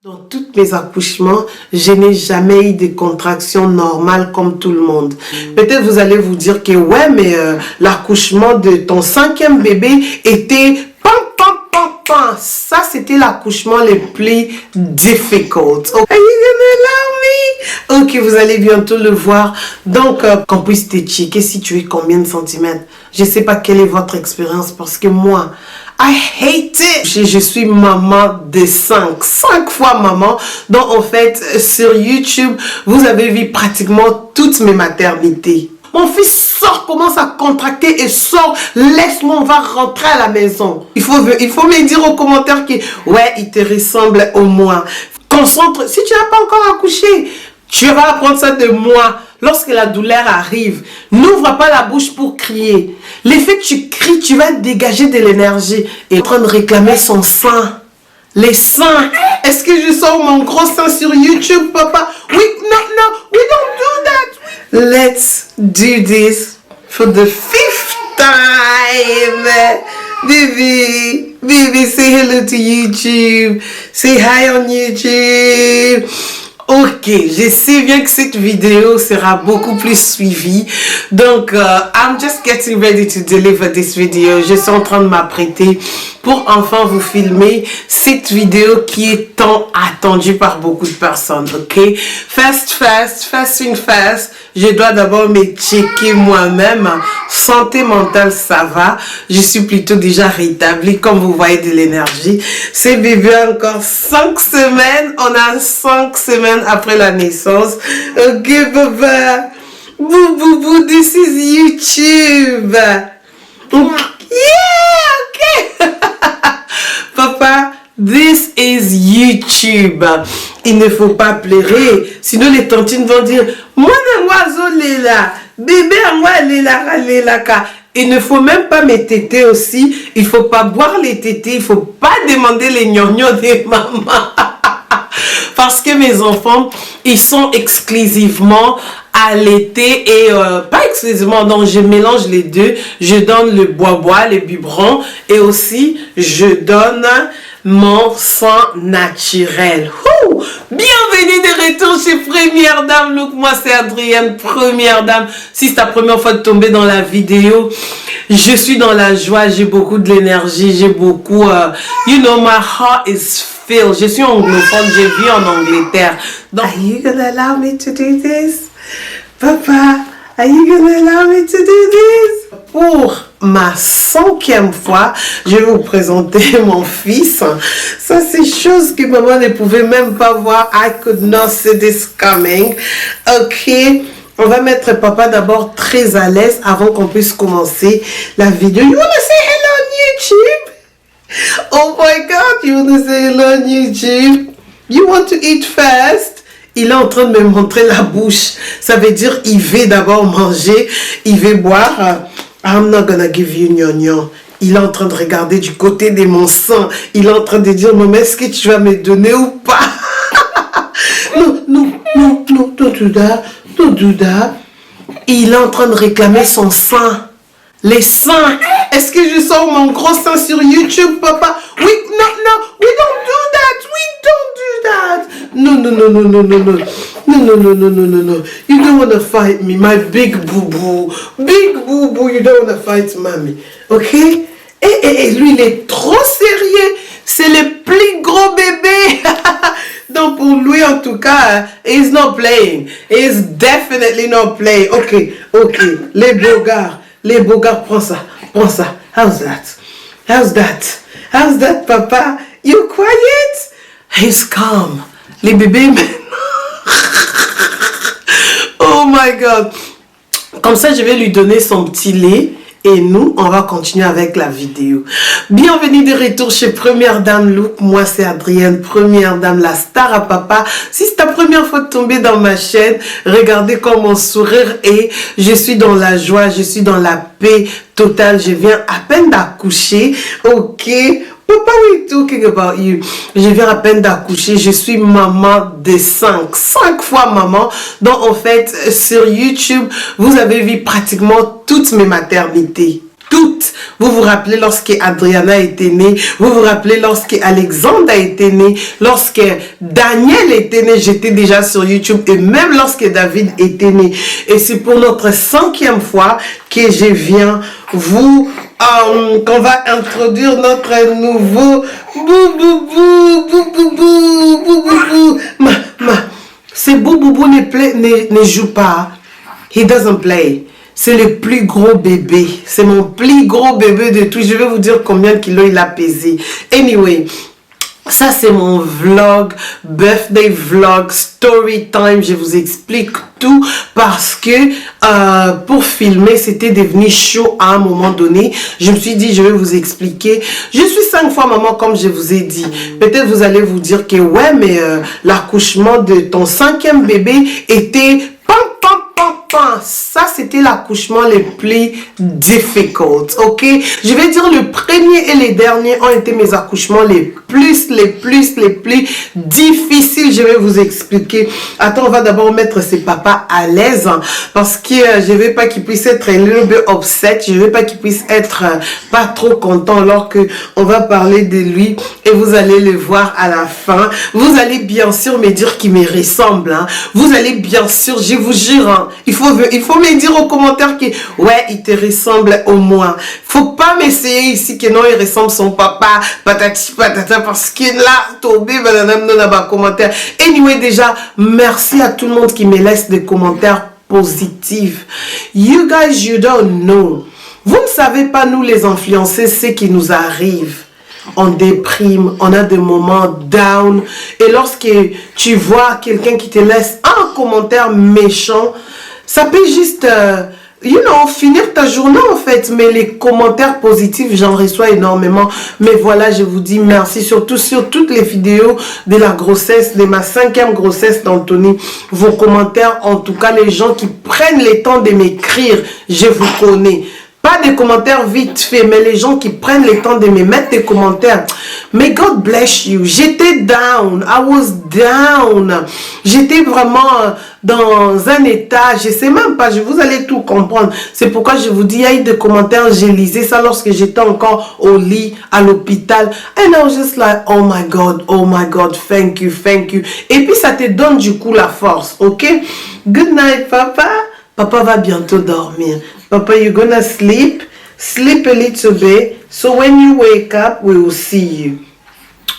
Dans tous mes accouchements, je n'ai jamais eu de contractions normales comme tout le monde. Peut-être vous allez vous dire que ouais, mais l'accouchement de ton 5e bébé était pam pam pam pam. Ça, c'était l'accouchement le plus difficult. Are you gonna allow me? Ok, vous allez bientôt le voir. Donc, qu'on puisse te checker si tu es combien de centimètres. Je sais pas quelle est votre expérience parce que moi, I hate it. Je suis maman de 5 fois maman. Donc en fait, sur YouTube, vous avez vu pratiquement toutes mes maternités. Mon fils sort, commence à contracter et sort. Laisse-moi, on va rentrer à la maison. Il faut me dire aux commentaires que ouais, il te ressemble au moins. Concentre, si tu n'as pas encore accouché, tu vas apprendre ça de moi. Lorsque la douleur arrive, n'ouvre pas la bouche pour crier. L'effet que tu cries, tu vas dégager de l'énergie. Et en train de réclamer son sein. Les seins. Est-ce que je sors mon gros sein sur YouTube, papa? Oui, non, we don't do that. Let's do this for the 5th time. Baby, say hello to YouTube. Say hi on YouTube. Ok, je sais bien que cette vidéo sera beaucoup plus suivie. Donc, I'm just getting ready to deliver this video. Je suis en train de m'apprêter pour enfin vous filmer cette vidéo qui est tant attendue par beaucoup de personnes. Ok, fast. Je dois d'abord me checker moi-même. Santé mentale, ça va. Je suis plutôt déjà rétablie, comme vous voyez, de l'énergie. C'est bébé encore 5 semaines. On a 5 semaines après la naissance. Ok, papa. Boo, this is YouTube. Yeah, ok. Papa, this is YouTube. Il ne faut pas pleurer. Sinon, les tantines vont dire, moi, oiseau, Léla. Bébé, moi, Léla, ka. Il ne faut même pas me téter aussi. Il ne faut pas boire les tétés. Il ne faut pas demander les gnognos des mamans. Parce que mes enfants, ils sont exclusivement allaités et pas exclusivement, donc je mélange les deux. Je donne le bois, le biberon et aussi je donne mon sang naturel. Ouh! Bienvenue de retour chez Première Dame Look. Moi c'est Adrienne, Première Dame. Si c'est ta première fois de tomber dans la vidéo, je suis dans la joie, j'ai beaucoup de l'énergie, j'ai beaucoup, you know, my heart is filled. Je suis anglophone, j'ai vécu en Angleterre. Donc, are you gonna allow me to do this? Papa, are you gonna allow me to do this? Pour ma 5e fois, je vais vous présenter mon fils. Ça, c'est chose que maman ne pouvait même pas voir. I could not see this coming. Ok. On va mettre papa d'abord très à l'aise avant qu'on puisse commencer la vidéo. You wanna say hello on YouTube? Oh my God, you wanna say hello on YouTube? You want to eat first? Il est en train de me montrer la bouche. Ça veut dire il veut d'abord manger, il veut boire. I'm not gonna give you gnognon. Il est en train de regarder du côté de mon sang. Il est en train de dire, maman, est-ce que tu vas me donner ou pas? Non, don't do that. Don't do that. Il est en train de réclamer son sein. Les seins. Est-ce que je sors mon gros sein sur YouTube, papa? Oui, non, we don't do that. No. You don't want to fight me, my big boo-boo. You don't want to fight mommy. Ok? Et lui, il est trop sérieux. C'est le plus gros bébé. Donc pour lui, en tout cas, he's not playing. He's definitely not playing. Ok. Les beaux gars, prends ça. How's that, papa? You quiet? He's calm. Les bébés, oh my God. Comme ça, je vais lui donner son petit lait. Et nous, on va continuer avec la vidéo. Bienvenue de retour chez Première Dame Look. Moi, c'est Adrienne, Première Dame, la star à papa. Si c'est ta première fois de tomber dans ma chaîne, regardez comme mon sourire est. Je suis dans la joie, je suis dans la paix totale. Je viens à peine d'accoucher. Ok. Papa, we talking about you. Je viens à peine d'accoucher. Je suis maman de 5 fois maman. Donc, en fait, sur YouTube, vous avez vu pratiquement toutes mes maternités. toutes. Vous vous rappelez lorsque Adriana était née, vous vous rappelez lorsque Alexandre a été né, lorsque Daniel était né, j'étais déjà sur YouTube, et même lorsque David était né. Et c'est pour notre 5e fois que je viens vous qu'on va introduire notre nouveau ce Boubou ne joue pas. He doesn't play. C'est le plus gros bébé. C'est mon plus gros bébé de tout. Je vais vous dire combien de kilos il a pesé. Anyway, ça c'est mon vlog, birthday vlog, story time. Je vous explique tout parce que pour filmer, c'était devenu chaud à un moment donné. Je me suis dit, je vais vous expliquer. Je suis 5 fois maman, comme je vous ai dit. Peut-être vous allez vous dire que ouais, mais l'accouchement de ton 5e bébé était... Ça, c'était l'accouchement le plus difficult, ok? Je vais dire le premier et les derniers ont été mes accouchements les plus difficiles. Je vais vous expliquer. Attends, on va d'abord mettre ses papas à l'aise hein, parce que je vais pas qu'ils puissent être un little bit upset. Je vais pas qu'ils puissent être pas trop contents alors que on va parler de lui et vous allez le voir à la fin. Vous allez bien sûr me dire qu'il me ressemble. Hein. Vous allez bien sûr, je vous jure, hein, il faut me dire aux commentaires que ouais, il te ressemble au moins. Faut pas m'essayer ici que non, il ressemble son papa, patati patata, parce que là, tombé, commentaire. Anyway, déjà, merci à tout le monde qui me laisse des commentaires positifs. You guys, you don't know. Vous ne savez pas, nous les influenceurs, ce qui nous arrive. On déprime, on a des moments down. Et lorsque tu vois quelqu'un qui te laisse un commentaire méchant, ça peut juste, finir ta journée en fait. Mais les commentaires positifs, j'en reçois énormément. Mais voilà, je vous dis merci. Surtout sur toutes les vidéos de la grossesse, de ma 5e grossesse d'Anthony. Vos commentaires, en tout cas, les gens qui prennent le temps de m'écrire, je vous connais. Pas des commentaires vite fait, mais les gens qui prennent le temps de me mettre des commentaires. May God bless you. J'étais down. I was down. J'étais vraiment dans un état, je sais même pas, vous allez tout comprendre. C'est pourquoi je vous dis, il y a eu des commentaires, j'ai lisé ça lorsque j'étais encore au lit, à l'hôpital. And I was just like, oh my God, thank you. Et puis ça te donne du coup la force, ok? Good night, papa. Papa va bientôt dormir. Papa, you're gonna sleep a little bit. So when you wake up, we will see you.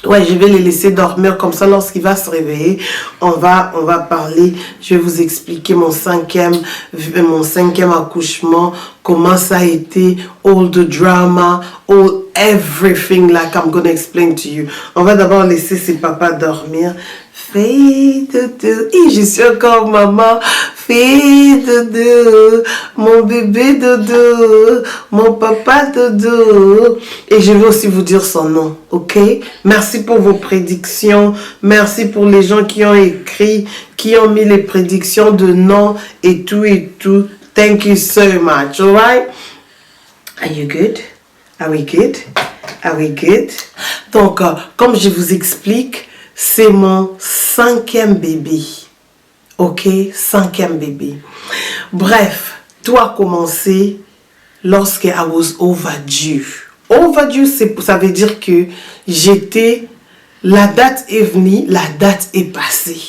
Ouais, je vais les laisser dormir comme ça. Lorsqu'il va se réveiller, on va parler. Je vais vous expliquer mon 5e accouchement, comment ça a été, all the drama, all everything like I'm gonna explain to you. On va d'abord laisser ses papas dormir. Fais dodo, et je suis encore maman. Fais dodo, mon bébé dodo, mon papa dodo. Et je vais aussi vous dire son nom, ok? Merci pour vos prédictions. Merci pour les gens qui ont écrit, qui ont mis les prédictions de nom et tout. Thank you so much, alright? Are you good? Are we good? Are we good? Donc, comme je vous explique, c'est mon 5e bébé. Ok? 5e bébé. Bref, tout a commencé lorsque I was overdue. Overdue, ça veut dire que la date est venue, la date est passée.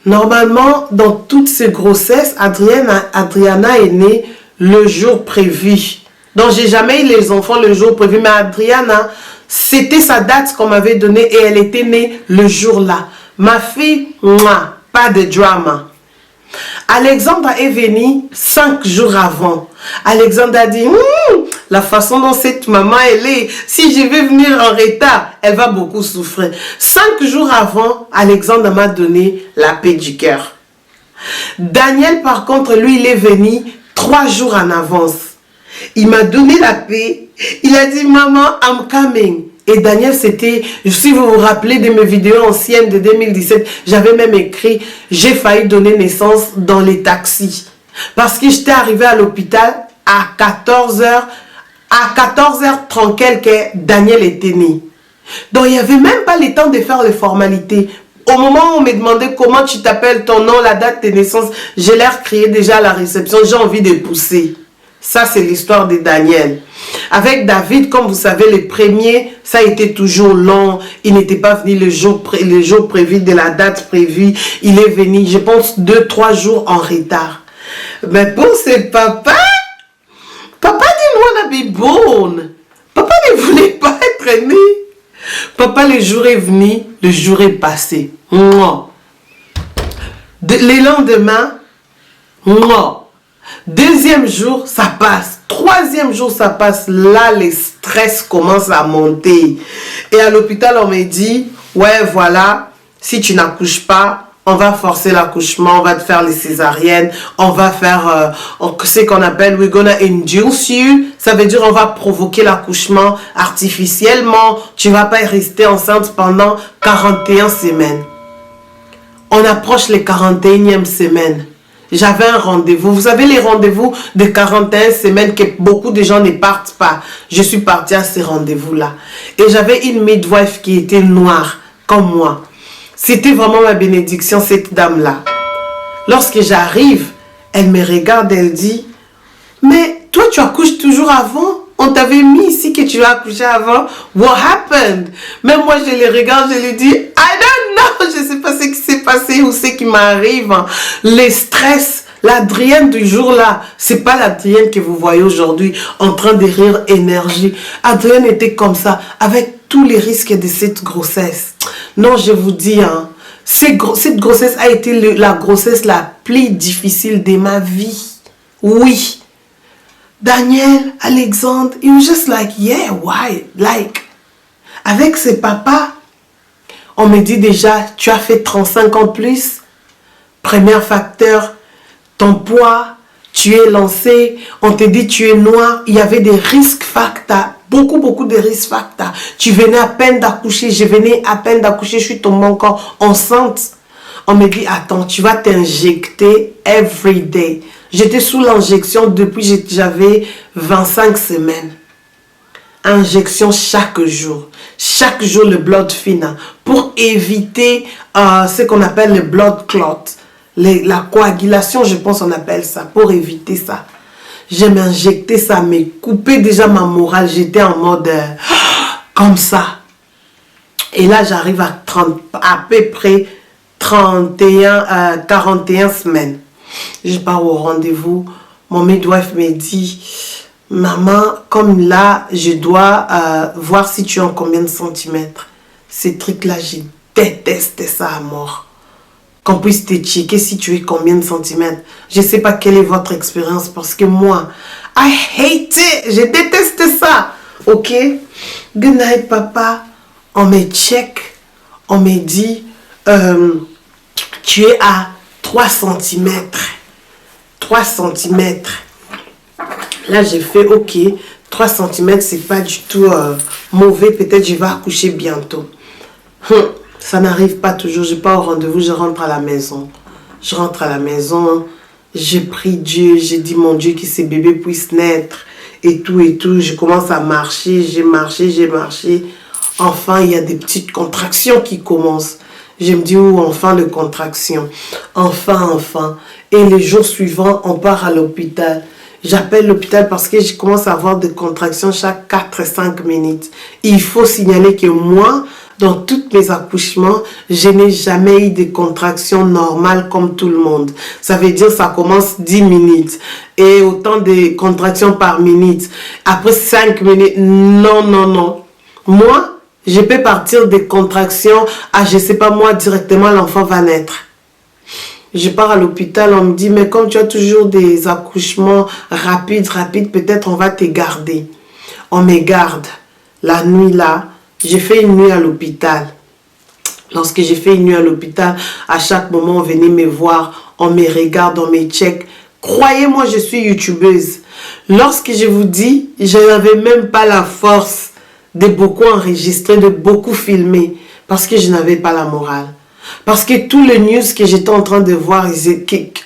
Normalement, dans toutes ces grossesses, Adriana est née le jour prévu. Donc, j'ai jamais eu les enfants le jour prévu. Mais Adriana, c'était sa date qu'on m'avait donnée et elle était née le jour-là. Ma fille, pas de drama. Alexandre est venu 5 jours avant. Alexandre a dit, la façon dont cette maman elle est, si je vais venir en retard, elle va beaucoup souffrir. 5 jours avant, Alexandre m'a donné la paix du cœur. Daniel, par contre, lui, il est venu 3 jours en avance. Il m'a donné la paix. Il a dit, maman, I'm coming. Et Daniel, c'était, si vous vous rappelez de mes vidéos anciennes de 2017, j'avais même écrit, j'ai failli donner naissance dans les taxis. Parce que j'étais arrivée à l'hôpital à 14h, à 14h30 quelques, Daniel était né. Donc, il n'y avait même pas le temps de faire les formalités. Au moment où on me demandait comment tu t'appelles, ton nom, la date de naissance, j'ai l'air crié déjà à la réception, j'ai envie de pousser. Ça, c'est l'histoire de Daniel. Avec David, comme vous savez, les premiers, ça a été toujours long. Il n'était pas venu le jour prévu, de la date prévue. Il est venu, je pense, 2-3 jours en retard. Mais pour ce papa, papa didn't want to be born. Papa ne voulait pas être né. Papa, le jour est venu, le jour est passé. Les lendemains, deuxième jour, ça passe. Troisième jour, ça passe. Là, les stress commencent à monter. Et à l'hôpital, on me dit, ouais, voilà, si tu n'accouches pas, on va forcer l'accouchement, on va te faire les césariennes, on va faire ce qu'on appelle, we're gonna induce you. Ça veut dire, on va provoquer l'accouchement artificiellement. Tu vas pas rester enceinte pendant 41 semaines. On approche les 41e semaines. J'avais un rendez-vous. Vous savez, les rendez-vous de 41 semaines que beaucoup de gens ne partent pas. Je suis partie à ces rendez-vous-là. Et j'avais une midwife qui était noire, comme moi. C'était vraiment ma bénédiction, cette dame-là. Lorsque j'arrive, elle me regarde, elle dit, mais toi, tu accouches toujours avant? On t'avait mis ici que tu as accouché avant. What happened? Même moi, je les regarde, je lui dis, I don't know. Je ne sais pas ce qui s'est passé ou ce qui m'arrive. Les stress, l'Adrienne du jour-là, c'est pas l'Adrienne que vous voyez aujourd'hui en train de rire énergie. Adrienne était comme ça, avec tous les risques de cette grossesse. Non, je vous dis, hein, cette grossesse a été la grossesse la plus difficile de ma vie. Oui. Daniel, Alexandre, he was just like, yeah, why? Like, avec ses papas, on me dit déjà, tu as fait 35 ans plus. Premier facteur, ton poids, tu es lancé, on te dit tu es noir. Il y avait des risques facteurs, beaucoup de risques facteurs. Tu venais à peine d'accoucher, je venais à peine d'accoucher, je suis tombée encore enceinte. On me dit, attends, tu vas t'injecter every day. J'étais sous l'injection depuis j'avais 25 semaines. Injection chaque jour. Chaque jour, le blood thinner. Pour éviter ce qu'on appelle le blood clot. La coagulation, je pense on appelle ça. Pour éviter ça. J'ai m'injecté ça, mais coupé déjà ma morale. J'étais en mode comme ça. Et là, j'arrive à peu près 41 semaines. Je pars au rendez-vous. Mon midwife me dit, maman, comme là, je dois voir si tu es en combien de centimètres. Ces trucs-là, je déteste ça à mort. Qu'on puisse te checker si tu es combien de centimètres. Je ne sais pas quelle est votre expérience parce que moi, I hate it. Je déteste ça. Ok? Good night, papa. On me check. On me dit, tu es à 3 cm. 3 cm. Là, j'ai fait, ok, 3 cm, c'est pas du tout mauvais. Peut-être je vais accoucher bientôt. Ça n'arrive pas toujours. Je pars au rendez-vous, je rentre à la maison. Je rentre à la maison. J'ai prié Dieu. J'ai dit, mon Dieu, que ces bébés puissent naître. Et tout, et tout. Je commence à marcher. J'ai marché. Enfin, il y a des petites contractions qui commencent. Je me dis, oh, enfin, les contractions. Enfin. Et les jours suivants, on part à l'hôpital. J'appelle l'hôpital parce que je commence à avoir des contractions chaque 4-5 minutes. Il faut signaler que moi, dans tous mes accouchements, je n'ai jamais eu de contractions normales comme tout le monde. Ça veut dire ça commence 10 minutes. Et autant de contractions par minute. Après 5 minutes, non. Moi, je peux partir des contractions à, je ne sais pas moi, directement l'enfant va naître. Je pars à l'hôpital, on me dit, mais comme tu as toujours des accouchements rapides, peut-être on va te garder. On me garde. La nuit là, j'ai fait une nuit à l'hôpital. Lorsque j'ai fait une nuit à l'hôpital, à chaque moment, on venait me voir, on me regarde, on me check. Croyez-moi, je suis youtubeuse. Lorsque je vous dis, je n'avais même pas la force de beaucoup enregistrer, de beaucoup filmer, parce que je n'avais pas la morale. Parce que tous les news que j'étais en train de voir,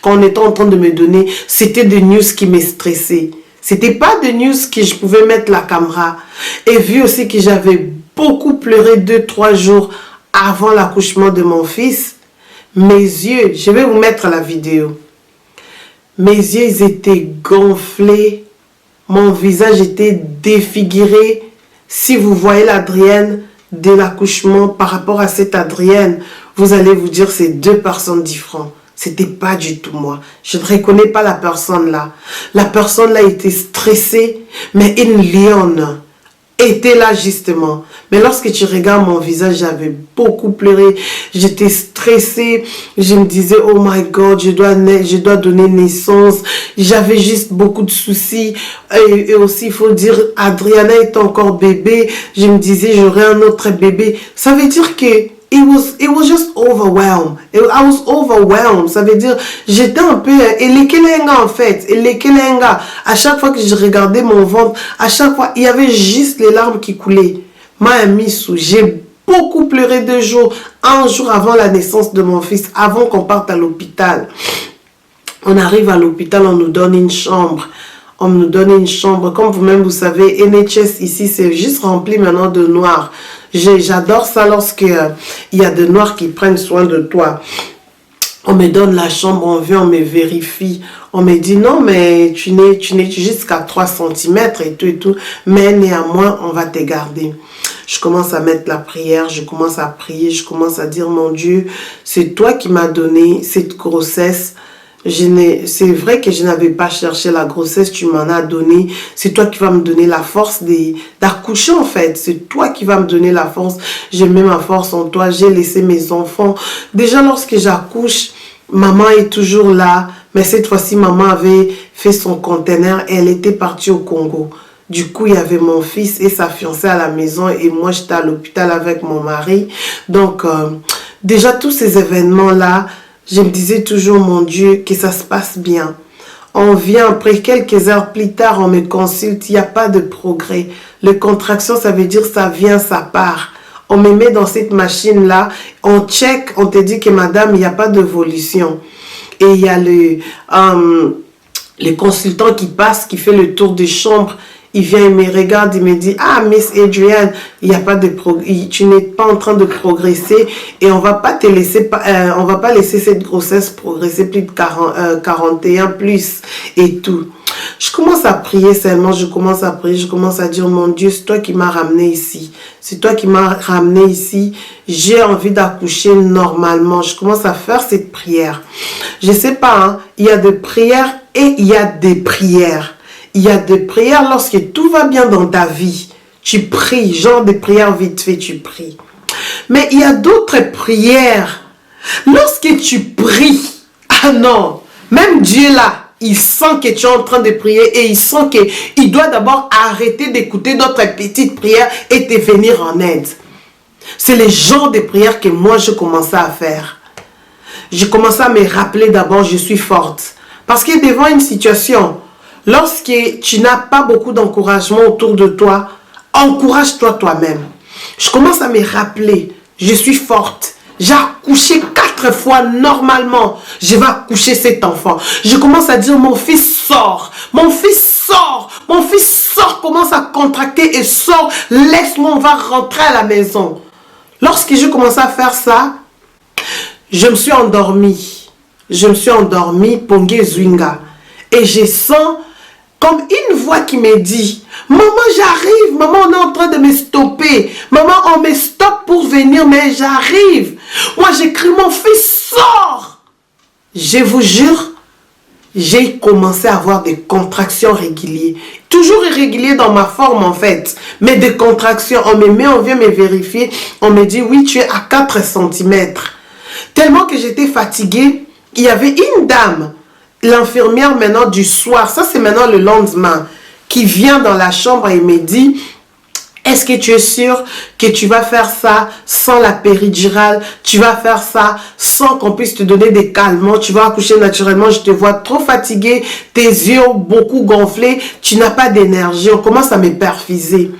qu'on était en train de me donner, c'était des news qui me stressaient. C'était pas des news que je pouvais mettre la caméra. Et vu aussi que j'avais beaucoup pleuré 2-3 jours avant l'accouchement de mon fils, mes yeux, je vais vous mettre la vidéo. Mes yeux, ils étaient gonflés mon visage était défiguré. Si vous voyez l'Adrienne de l'accouchement par rapport à cette Adrienne, vous allez vous dire c'est deux personnes différentes. C'était pas du tout moi. Je ne reconnais pas la personne là. La personne là était stressée, mais une lionne était là justement. Mais lorsque tu regardes mon visage, j'avais beaucoup pleuré. J'étais stressée. Je me disais, oh my God, je dois donner naissance. J'avais juste beaucoup de soucis. Et aussi, il faut dire, Adriana est encore bébé. Je me disais, j'aurai un autre bébé. Ça veut dire que it was just overwhelmed. I was overwhelmed. Ça veut dire, j'étais un peu, elekelenga en fait. Elekelenga. À chaque fois que je regardais mon ventre, à chaque fois, il y avait juste les larmes qui coulaient. Maïmissou, j'ai beaucoup pleuré 2 jours, 1 jour avant la naissance de mon fils, avant qu'on parte à l'hôpital. On arrive à l'hôpital, on nous donne une chambre. On nous donne une chambre. Comme vous-même, vous savez, NHS ici, c'est juste rempli maintenant de noirs. J'adore ça lorsque il y a des noirs qui prennent soin de toi. On me donne la chambre, on vient, on me vérifie. On me dit non, mais tu n'es jusqu'à 3 cm et tout et tout. Mais néanmoins, on va te garder. Je commence à mettre la prière, je commence à prier, je commence à dire mon Dieu, c'est toi qui m'as donné cette grossesse. C'est vrai que je n'avais pas cherché la grossesse, tu m'en as donné. C'est toi qui vas me donner la force d'accoucher en fait. C'est toi qui vas me donner la force. J'ai mis ma force en toi, j'ai laissé mes enfants. Déjà lorsque j'accouche, maman est toujours là. Mais cette fois-ci, maman avait fait son conteneur et elle était partie au Congo. Du coup, il y avait mon fils et sa fiancée à la maison et moi, j'étais à l'hôpital avec mon mari. Donc, déjà, tous ces événements-là, je me disais toujours, mon Dieu, que ça se passe bien. On vient après quelques heures plus tard, on me consulte, il n'y a pas de progrès. Les contractions, ça veut dire ça vient, ça part. On me met dans cette machine-là, on check, on te dit que madame, il n'y a pas d'évolution. Et il y a le consultant qui passe, qui fait le tour des chambres. Il vient, il me regarde, il me dit, ah, Miss Adrienne, il y a pas de tu n'es pas en train de progresser et on va pas te laisser, on va pas laisser cette grossesse progresser plus de 41 plus et tout. Je commence à prier seulement, je commence à prier, je commence à dire, mon Dieu, c'est toi qui m'as ramené ici. C'est toi qui m'as ramené ici. J'ai envie d'accoucher normalement. Je commence à faire cette prière. Je sais pas, hein, il y a des prières et il y a des prières. Il y a des prières lorsque tout va bien dans ta vie. Tu pries, genre des prières vite fait, tu pries. Mais il y a d'autres prières. Lorsque tu pries, ah non, même Dieu là, il sent que tu es en train de prier et il sent qu'il doit d'abord arrêter d'écouter notre petite prière et te venir en aide. C'est le genre de prière que moi je commençais à faire. Je commençais à me rappeler d'abord, je suis forte. Parce que devant une situation, lorsque tu n'as pas beaucoup d'encouragement autour de toi, encourage-toi toi-même. Je commence à me rappeler, je suis forte. J'ai accouché 4 fois normalement. Je vais accoucher cet enfant. Je commence à dire, mon fils sort. Mon fils sort. Mon fils sort, commence à contracter et sort. Laisse-moi, on va rentrer à la maison. Lorsque je commence à faire ça, je me suis endormie. Je me suis endormie, Pongé Zwinga. Et je sens comme une voix qui me dit, maman j'arrive, maman on est en train de me stopper, maman on me stoppe pour venir mais j'arrive. Moi j'écris mon fils sort. Je vous jure, j'ai commencé à avoir des contractions régulières. Toujours irrégulières dans ma forme en fait, mais des contractions. On me met, on vient me vérifier, on me dit oui tu es à 4 cm. Tellement que j'étais fatiguée, il y avait une dame, l'infirmière maintenant du soir, ça c'est maintenant le lendemain, qui vient dans la chambre et me dit, est-ce que tu es sûr que tu vas faire ça sans la péridurale, tu vas faire ça sans qu'on puisse te donner des calmants, tu vas accoucher naturellement, je te vois trop fatiguée, tes yeux beaucoup gonflés, tu n'as pas d'énergie, on commence à me perfuser.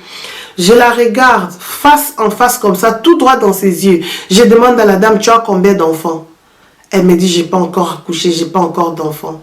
Je la regarde face en face comme ça, tout droit dans ses yeux. Je demande à la dame, tu as combien d'enfants? Elle me dit, j'ai pas encore accouché, j'ai pas encore d'enfant.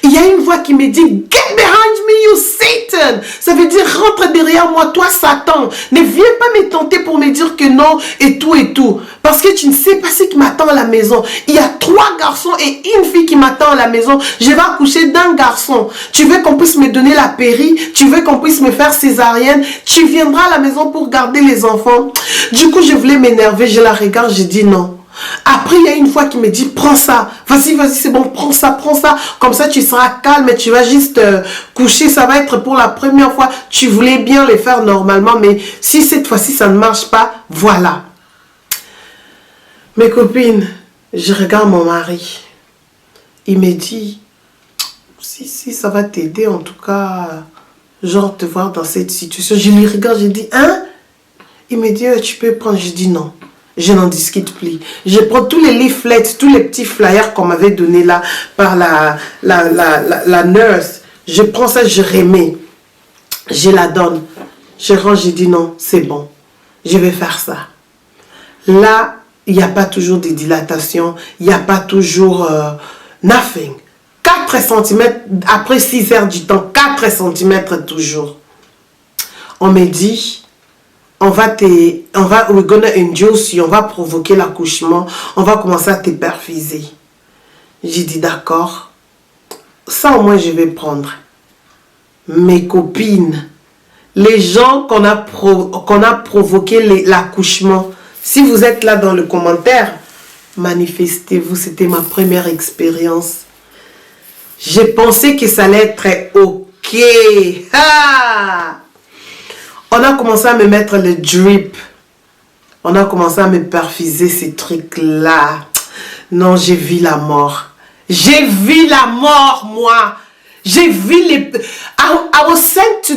Il y a une voix qui me dit, get behind you, Satan. Ça veut dire, rentre derrière moi, toi, Satan. Ne viens pas me tenter pour me dire que non, et tout, et tout. Parce que tu ne sais pas ce qui m'attend à la maison. Il y a 3 garçons et une fille qui m'attend à la maison. Je vais accoucher d'un garçon. Tu veux qu'on puisse me donner la péri? Tu veux qu'on puisse me faire césarienne? Tu viendras à la maison pour garder les enfants. Du coup, je voulais m'énerver. Je la regarde, je dis non. Après, il y a une fois qui me dit, prends ça. Vas-y, vas-y, c'est bon, prends ça, prends ça. Comme ça, tu seras calme et tu vas juste coucher. Ça va être pour la première fois. Tu voulais bien les faire normalement, mais si cette fois-ci, ça ne marche pas, voilà. Mes copines, je regarde mon mari. Il me dit, si, ça va t'aider en tout cas, genre te voir dans cette situation. Je lui regarde, je dis, hein? Il me dit, tu peux prendre. Je dis non. Je n'en discute plus. Je prends tous les leaflets, tous les petits flyers qu'on m'avait donnés là par la nurse. Je prends ça, je remets. Je la donne. Je range, je dis non, c'est bon. Je vais faire ça. Là, il n'y a pas toujours de dilatation. Il n'y a pas toujours nothing. 4 cm après 6 heures du temps. 4 cm toujours. On me dit... we're gonna induce you, on va provoquer l'accouchement, on va commencer à te perfuser. J'ai dit d'accord, ça au moins je vais prendre. Mes copines, les gens qu'on a provoqué l'accouchement, si vous êtes là dans le commentaire, manifestez-vous, c'était ma première expérience. J'ai pensé que ça allait être ok. Ah! On a commencé à me mettre le drip. On a commencé à me perfuser ces trucs-là. Non, j'ai vu la mort. J'ai vu la mort, moi. J'ai vu les... I was sent to...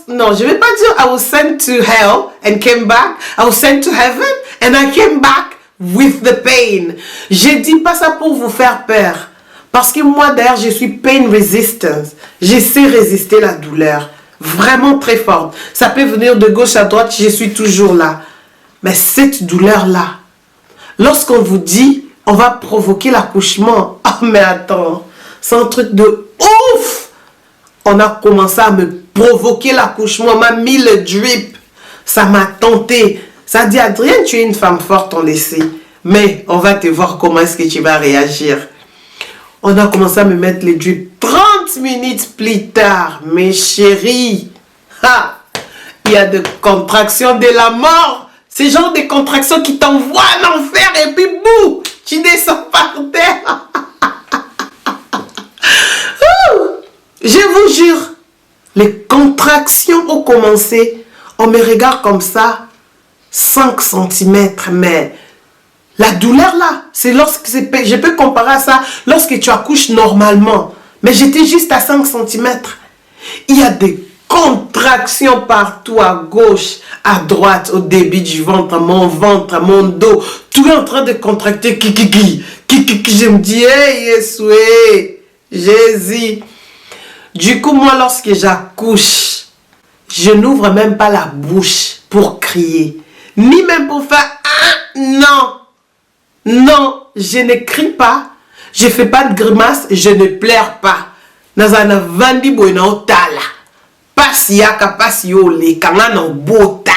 Non, je ne vais pas dire I was sent to hell and came back. I was sent to heaven and I came back with the pain. Je ne dis pas ça pour vous faire peur. Parce que moi, d'ailleurs, je suis pain resistance. Je sais résister la douleur. Vraiment très forte. Ça peut venir de gauche à droite, je suis toujours là. Mais cette douleur-là, lorsqu'on vous dit, on va provoquer l'accouchement. Oh, mais attends, c'est un truc de ouf. On a commencé à me provoquer l'accouchement. On m'a mis le drip. Ça m'a tenté. Ça a dit, Adrienne, tu es une femme forte, on le sait. Mais on va te voir comment est-ce que tu vas réagir. On a commencé à me mettre les drips. 30 minutes plus tard, mes chéris, il y a des contractions de la mort. C'est genre des contractions qui t'envoient en enfer et puis bouh, tu descends par terre. Je vous jure, les contractions ont commencé. On me regarde comme ça, 5 cm, mais... La douleur là, c'est lorsque je peux comparer à ça lorsque tu accouches normalement. Mais j'étais juste à 5 cm. Il y a des contractions partout, à gauche, à droite, au début du ventre, mon dos. Tout est en train de contracter. Je me dis, hey, Yesoué, Jésus. Du coup, moi, lorsque j'accouche, je n'ouvre même pas la bouche pour crier. Ni même pour faire, non. Non, je ne crie pas, je ne fais pas de grimace, je ne pleure pas. Nazana vandi boina otala. Pasi yaka pasi yole, kangana bota.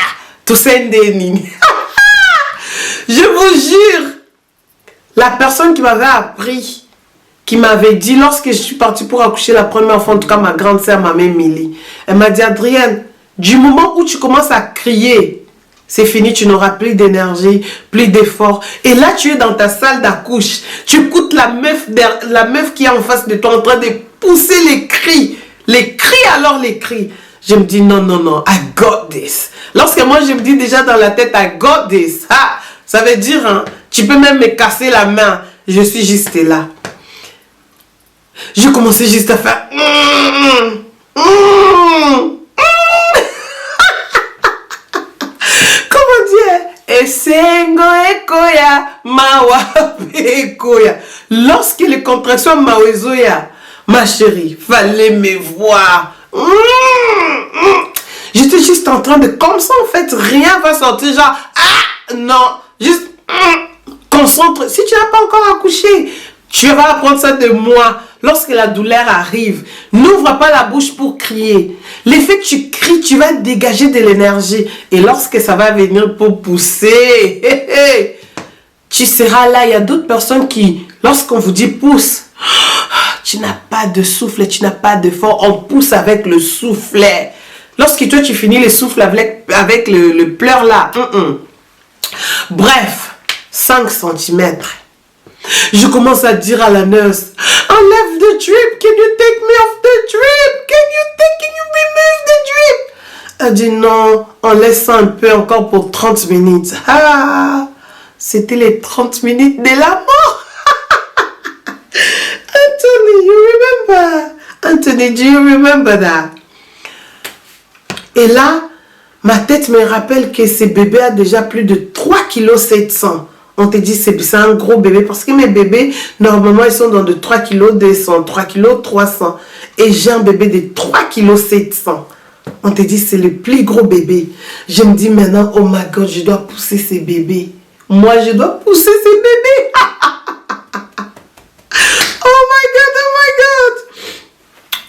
Tout ça nini. Je vous jure, la personne qui m'avait appris, qui m'avait dit, lorsque je suis partie pour accoucher la première fois, en tout cas ma grande sœur, ma mère Milly, elle m'a dit, Adrienne, du moment où tu commences à crier, c'est fini, tu n'auras plus d'énergie, plus d'effort. Et là, tu es dans ta salle d'accouche. Tu écoutes la meuf qui est en face de toi en train de pousser les cris. Les cris, alors les cris. Je me dis, non, non, non, I got this. Lorsque moi, je me dis déjà dans la tête, I got this. Ah, ça veut dire, hein, tu peux même me casser la main. Je suis juste là. Je commençais juste à faire... Esengo ekoya, mawa ekoya. Lorsque les contractions mawezoya, ma chérie, fallait me voir. J'étais juste en train de, comme ça en fait, rien va sortir, genre, non, juste, concentre. Si tu n'as pas encore accouché, tu vas apprendre ça de moi. lorsque la douleur arrive, n'ouvre pas la bouche pour crier. L'effet que tu cries, tu vas dégager de l'énergie. Et lorsque ça va venir pour pousser, tu seras là. Il y a d'autres personnes qui, lorsqu'on vous dit pousse, tu n'as pas de souffle, tu n'as pas d'effort. On pousse avec le soufflet. Lorsque toi, tu finis le souffle avec le pleur là. Bref, 5 cm. Je commence à dire à la nurse, enlève the drip, can you take me off the drip? Can you remove the drip? Elle dit non, on laisse ça un peu encore pour 30 minutes. Ah, c'était les 30 minutes de la mort. Anthony, you remember? Anthony, do you remember that? Et là, ma tête me rappelle que ce bébé a déjà plus de 3,7 kg. On te dit c'est un gros bébé parce que mes bébés, normalement, ils sont dans de 3,2 kg, 3,3 kg. Et j'ai un bébé de 3,7 kg. On te dit c'est le plus gros bébé. Je me dis maintenant, oh my God, je dois pousser ces bébés. Moi, je dois pousser ces bébés. Oh my God, oh my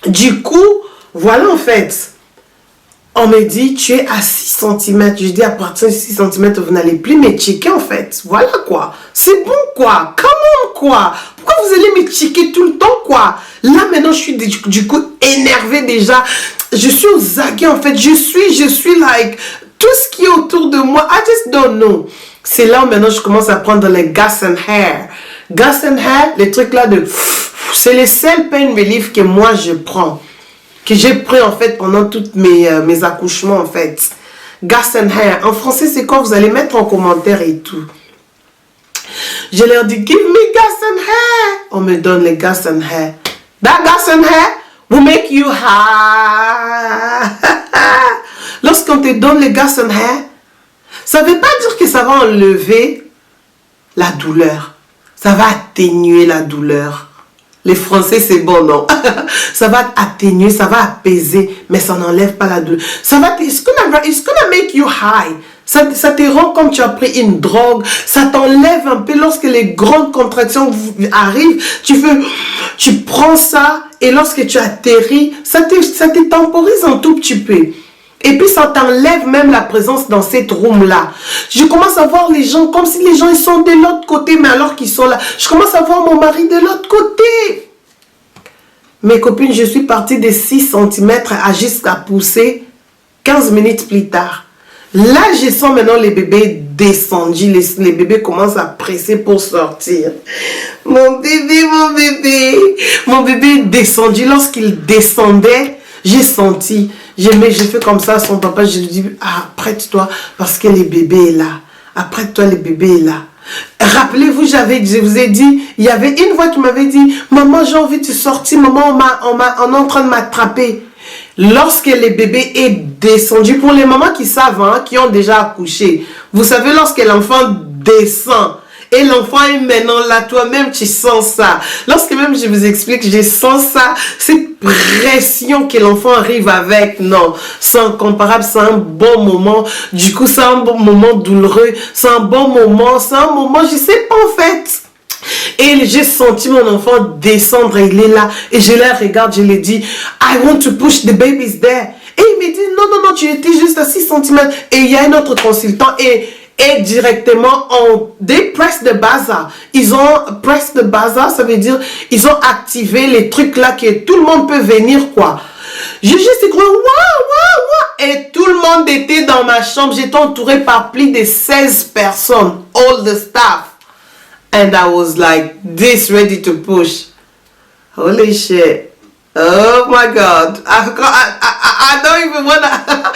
God. Du coup, voilà en fait. On me dit, tu es à 6 cm. Je dis, à partir de 6 cm, vous n'allez plus me checker, en fait. Voilà, quoi. C'est bon, quoi. Comment, quoi. Pourquoi vous allez me checker tout le temps, quoi. Là, maintenant, je suis du coup énervée déjà. Je suis aux aguets, en fait. Je suis like, tout ce qui est autour de moi, I just don't know. C'est là où maintenant, je commence à prendre les gas and hair. Gas and hair, les trucs là de... C'est le seul pain relief que moi, je prends. Que j'ai pris en fait pendant toutes mes accouchements en fait. Gas and hair. En français, c'est quoi? Vous allez mettre en commentaire et tout. Je leur dis, give me gas and hair. On me donne les gas and hair. That gas and hair will make you high. Lorsqu'on te donne les gas and hair, ça ne veut pas dire que ça va enlever la douleur. Ça va atténuer la douleur. Les Français, c'est bon, non? Ça va atténuer, ça va apaiser, mais ça n'enlève pas la douleur. Ça va, it's gonna make you high. Ça te rend comme tu as pris une drogue. Ça t'enlève un peu lorsque les grandes contractions arrivent. Tu prends ça et lorsque tu atterris, ça te temporise un tout petit peu. Et puis ça t'enlève même la présence dans cette room-là. Je commence à voir les gens comme si les gens ils sont de l'autre côté, mais alors qu'ils sont là. Je commence à voir mon mari de l'autre côté. Mes copines, je suis partie de 6 cm à jusqu'à pousser 15 minutes plus tard. Là, je sens maintenant les bébés descendus. Les bébés commencent à presser pour sortir. Mon bébé est descendu. Lorsqu'il descendait, j'ai senti... J'ai fait comme ça à son papa, je lui dis, apprête-toi parce que le bébé est là. Apprête-toi, le bébé est là. Rappelez-vous, je vous ai dit, il y avait une voix qui m'avait dit, maman, j'ai envie de sortir, maman, on est en train de m'attraper. Lorsque le bébé est descendu, pour les mamans qui savent, hein, qui ont déjà accouché, vous savez, lorsque l'enfant descend, et l'enfant est maintenant là, toi-même, tu sens ça. Lorsque même je vous explique, je sens ça, cette pression que l'enfant arrive avec, non, c'est incomparable, c'est un bon moment. Du coup, c'est un bon moment douloureux, c'est un bon moment, je sais pas en fait. Et j'ai senti mon enfant descendre, il est là, et je le regarde, je lui dis, I want to push, the baby's there. Et il me dit, non, tu étais juste à 6 cm. Et il y a un autre consultant, et directement they press the buzzer. Ils ont press the buzzer, ça veut dire ils ont activé les trucs là que tout le monde peut venir quoi. J'ai juste cru waouh et tout le monde était dans ma chambre. J'étais entourée par plus de 16 personnes, all the staff, and I was like this ready to push. Holy shit. Oh my God. I don't even wanna